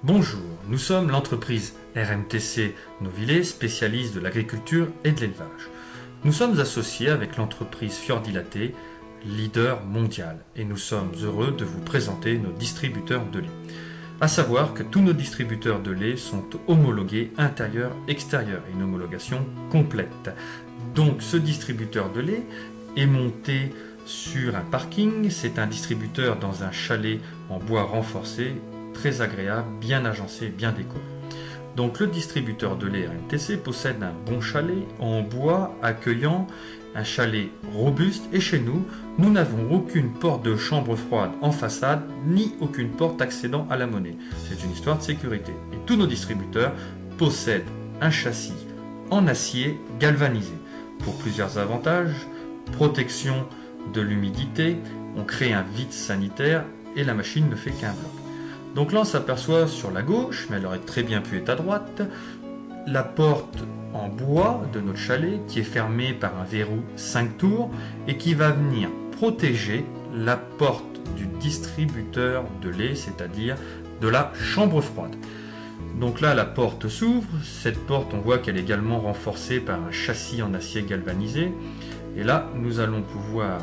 Bonjour, nous sommes l'entreprise RMTC Novillet, spécialiste de l'agriculture et de l'élevage. Nous sommes associés avec l'entreprise Fiordilaté, leader mondial, et nous sommes heureux de vous présenter nos distributeurs de lait. À savoir que tous nos distributeurs de lait sont homologués intérieur-extérieur, une homologation complète. Donc ce distributeur de lait est monté sur un parking, c'est un distributeur dans un chalet en bois renforcé, très agréable, bien agencé, bien décoré. Donc le distributeur de lait RMTC possède un bon chalet en bois accueillant, un chalet robuste, et chez nous, nous n'avons aucune porte de chambre froide en façade, ni aucune porte accédant à la monnaie. C'est une histoire de sécurité. Et tous nos distributeurs possèdent un châssis en acier galvanisé. Pour plusieurs avantages, protection de l'humidité, on crée un vide sanitaire et la machine ne fait qu'un bloc. Donc là on s'aperçoit sur la gauche, mais elle aurait très bien pu être à droite, la porte en bois de notre chalet qui est fermée par un verrou 5 tours et qui va venir protéger la porte du distributeur de lait, c'est-à-dire de la chambre froide. Donc là la porte s'ouvre, cette porte on voit qu'elle est également renforcée par un châssis en acier galvanisé, et là nous allons pouvoir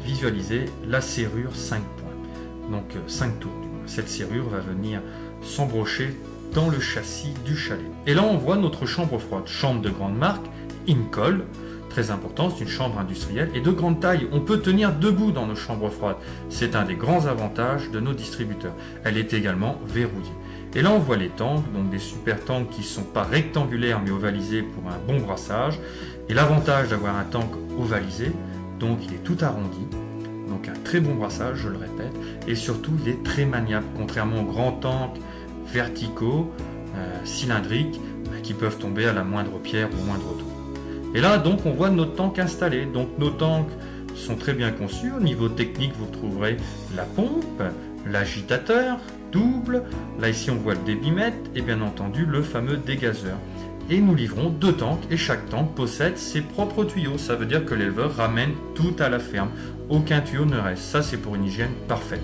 visualiser la serrure 5 points, donc 5 tours. Cette serrure va venir s'embrocher dans le châssis du chalet. Et là on voit notre chambre froide, chambre de grande marque, Incol, très important, c'est une chambre industrielle et de grande taille. On peut tenir debout dans nos chambres froides. C'est un des grands avantages de nos distributeurs. Elle est également verrouillée. Et là on voit les tanks, donc des super tanks qui ne sont pas rectangulaires mais ovalisés pour un bon brassage. Et l'avantage d'avoir un tank ovalisé, donc il est tout arrondi, donc un très bon brassage, je le répète, et surtout il est très maniable, contrairement aux grands tanks verticaux, cylindriques, qui peuvent tomber à la moindre pierre ou au moindre tour. Et là donc on voit nos tanks installés. Donc nos tanks sont très bien conçus. Au niveau technique vous retrouverez la pompe, l'agitateur double, là ici on voit le débitmètre et bien entendu le fameux dégazeur. Et nous livrons 2 tanks et chaque tank possède ses propres tuyaux. Ça veut dire que l'éleveur ramène tout à la ferme. Aucun tuyau ne reste. Ça c'est pour une hygiène parfaite.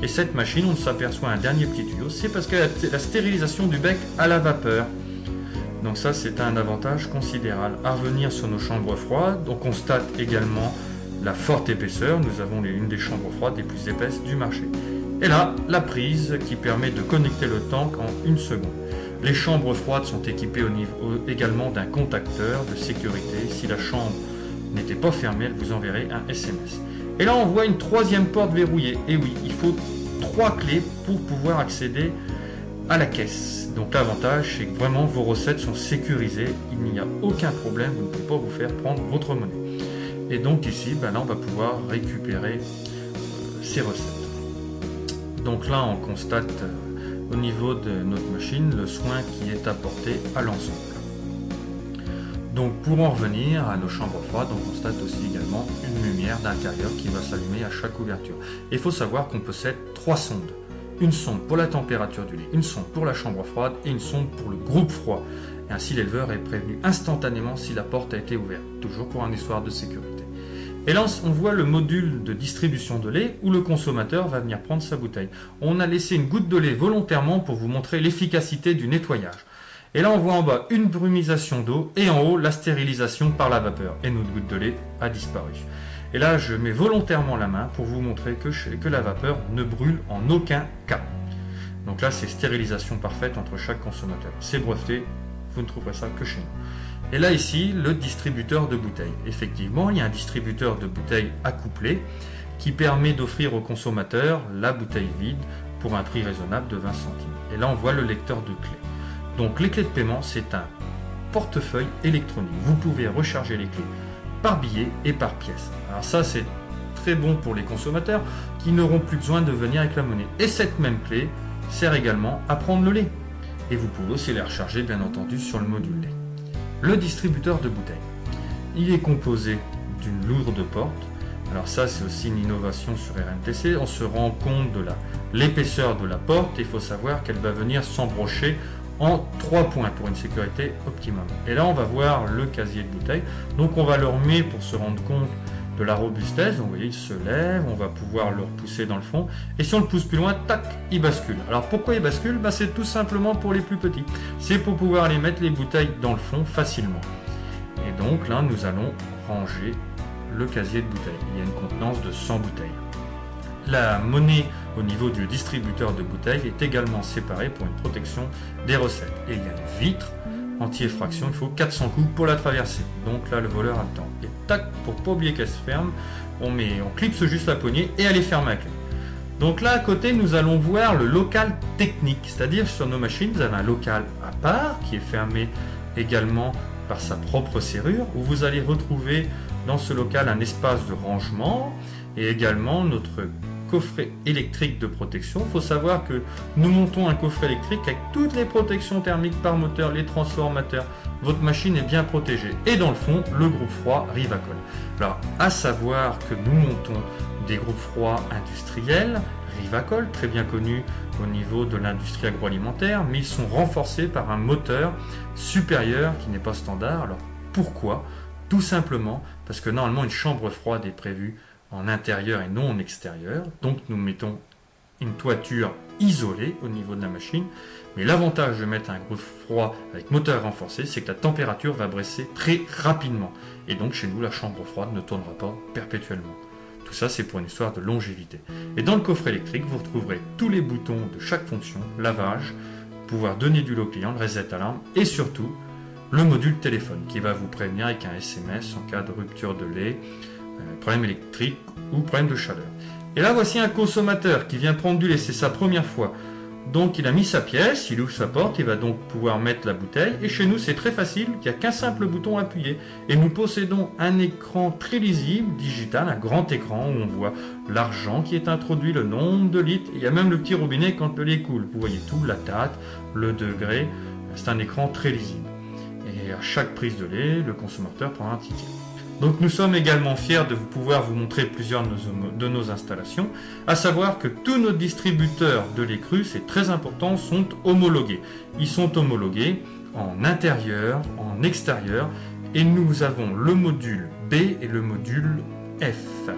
Et cette machine, on s'aperçoit un dernier petit tuyau, c'est parce que la stérilisation du bec à la vapeur. Donc ça c'est un avantage considérable. À revenir sur nos chambres froides, on constate également la forte épaisseur. Nous avons une des chambres froides les plus épaisses du marché. Et là, la prise qui permet de connecter le tank en 1 seconde. Les chambres froides sont équipées également d'un contacteur de sécurité. Si la chambre n'était pas fermée, elle vous enverrait un SMS. Et là, on voit une 3e porte verrouillée. Et oui, il faut 3 clés pour pouvoir accéder à la caisse. Donc l'avantage, c'est que vraiment vos recettes sont sécurisées. Il n'y a aucun problème, vous ne pouvez pas vous faire prendre votre monnaie. Et donc ici, là, on va pouvoir récupérer ces recettes. Donc là, on constate au niveau de notre machine le soin qui est apporté à l'ensemble. Donc pour en revenir à nos chambres froides, on constate aussi également une lumière d'intérieur qui va s'allumer à chaque ouverture. Et il faut savoir qu'on possède 3 sondes. Une sonde pour la température du lait, une sonde pour la chambre froide et une sonde pour le groupe froid. Et ainsi l'éleveur est prévenu instantanément si la porte a été ouverte, toujours pour une histoire de sécurité. Et là on voit le module de distribution de lait où le consommateur va venir prendre sa bouteille. On a laissé une goutte de lait volontairement pour vous montrer l'efficacité du nettoyage. Et là on voit en bas une brumisation d'eau et en haut la stérilisation par la vapeur. Et notre goutte de lait a disparu. Et là je mets volontairement la main pour vous montrer que la vapeur ne brûle en aucun cas. Donc là c'est stérilisation parfaite entre chaque consommateur. C'est breveté, vous ne trouverez ça que chez nous. Et là ici le distributeur de bouteilles. Effectivement il y a un distributeur de bouteilles accouplé qui permet d'offrir au consommateur la bouteille vide pour un prix raisonnable de 20 centimes. Et là on voit le lecteur de clés. Donc les clés de paiement, c'est un portefeuille électronique. Vous pouvez recharger les clés par billet et par pièce. Alors ça, c'est très bon pour les consommateurs qui n'auront plus besoin de venir avec la monnaie. Et cette même clé sert également à prendre le lait. Et vous pouvez aussi les recharger, bien entendu, sur le module lait. Le distributeur de bouteilles. Il est composé d'une lourde porte. Alors ça, c'est aussi une innovation sur RMTC. On se rend compte de l'épaisseur de la porte. Il faut savoir qu'elle va venir s'embrocher en 3 points pour une sécurité optimum. Et là on va voir le casier de bouteilles. Donc on va le remettre pour se rendre compte de la robustesse. Donc vous voyez, il se lève, on va pouvoir le repousser dans le fond. Et si on le pousse plus loin, tac, il bascule. Alors pourquoi il bascule? C'est tout simplement pour les plus petits. C'est pour pouvoir aller mettre les bouteilles dans le fond facilement. Et donc là, nous allons ranger le casier de bouteilles. Il y a une contenance de 100 bouteilles. La monnaie au niveau du distributeur de bouteilles est également séparée pour une protection des recettes. Et il y a une vitre anti-effraction, il faut 400 coups pour la traverser. Donc là, le voleur a le temps. Et tac, pour pas oublier qu'elle se ferme, on clipse juste la poignée et elle est fermée à clé. Donc là, à côté, nous allons voir le local technique. C'est-à-dire sur nos machines, vous avez un local à part qui est fermé également par sa propre serrure, où vous allez retrouver dans ce local un espace de rangement et également notre coffret électrique de protection. Il faut savoir que nous montons un coffret électrique avec toutes les protections thermiques par moteur, les transformateurs. Votre machine est bien protégée. Et dans le fond, le groupe froid Rivacol. Alors, à savoir que nous montons des groupes froids industriels, Rivacol, très bien connus au niveau de l'industrie agroalimentaire, mais ils sont renforcés par un moteur supérieur qui n'est pas standard. Alors, pourquoi? Tout simplement parce que normalement, une chambre froide est prévue en intérieur et non en extérieur. Donc nous mettons une toiture isolée au niveau de la machine. Mais l'avantage de mettre un groupe froid avec moteur renforcé, c'est que la température va baisser très rapidement. Et donc chez nous, la chambre froide ne tournera pas perpétuellement. Tout ça, c'est pour une histoire de longévité. Et dans le coffret électrique, vous retrouverez tous les boutons de chaque fonction, lavage, pouvoir donner du lait au client, le reset alarme, et surtout le module téléphone qui va vous prévenir avec un SMS en cas de rupture de lait, problème électrique ou problème de chaleur. Et là, voici un consommateur qui vient prendre du lait, c'est sa première fois. Donc il a mis sa pièce, il ouvre sa porte, il va donc pouvoir mettre la bouteille. Et chez nous, c'est très facile, il n'y a qu'un simple bouton à appuyer. Et nous possédons un écran très lisible, digital, un grand écran où on voit l'argent qui est introduit, le nombre de litres. Il y a même le petit robinet quand le lait coule. Vous voyez tout, la date, le degré. C'est un écran très lisible. Et à chaque prise de lait, le consommateur prend un ticket. Donc nous sommes également fiers de pouvoir vous montrer plusieurs de nos installations, à savoir que tous nos distributeurs de lait cru, c'est très important, sont homologués. Ils sont homologués en intérieur, en extérieur, et nous avons le module B et le module F.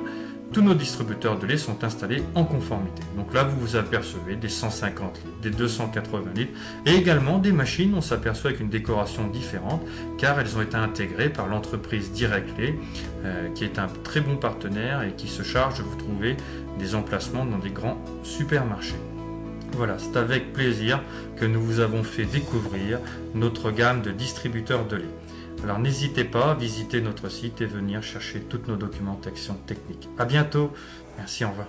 Tous nos distributeurs de lait sont installés en conformité. Donc là, vous vous apercevez des 150 litres, des 280 litres, et également des machines, on s'aperçoit avec une décoration différente, car elles ont été intégrées par l'entreprise Direct Lait, qui est un très bon partenaire et qui se charge de vous trouver des emplacements dans des grands supermarchés. Voilà, c'est avec plaisir que nous vous avons fait découvrir notre gamme de distributeurs de lait. Alors n'hésitez pas à visiter notre site et venir chercher toutes nos documentations techniques. À bientôt. Merci, au revoir.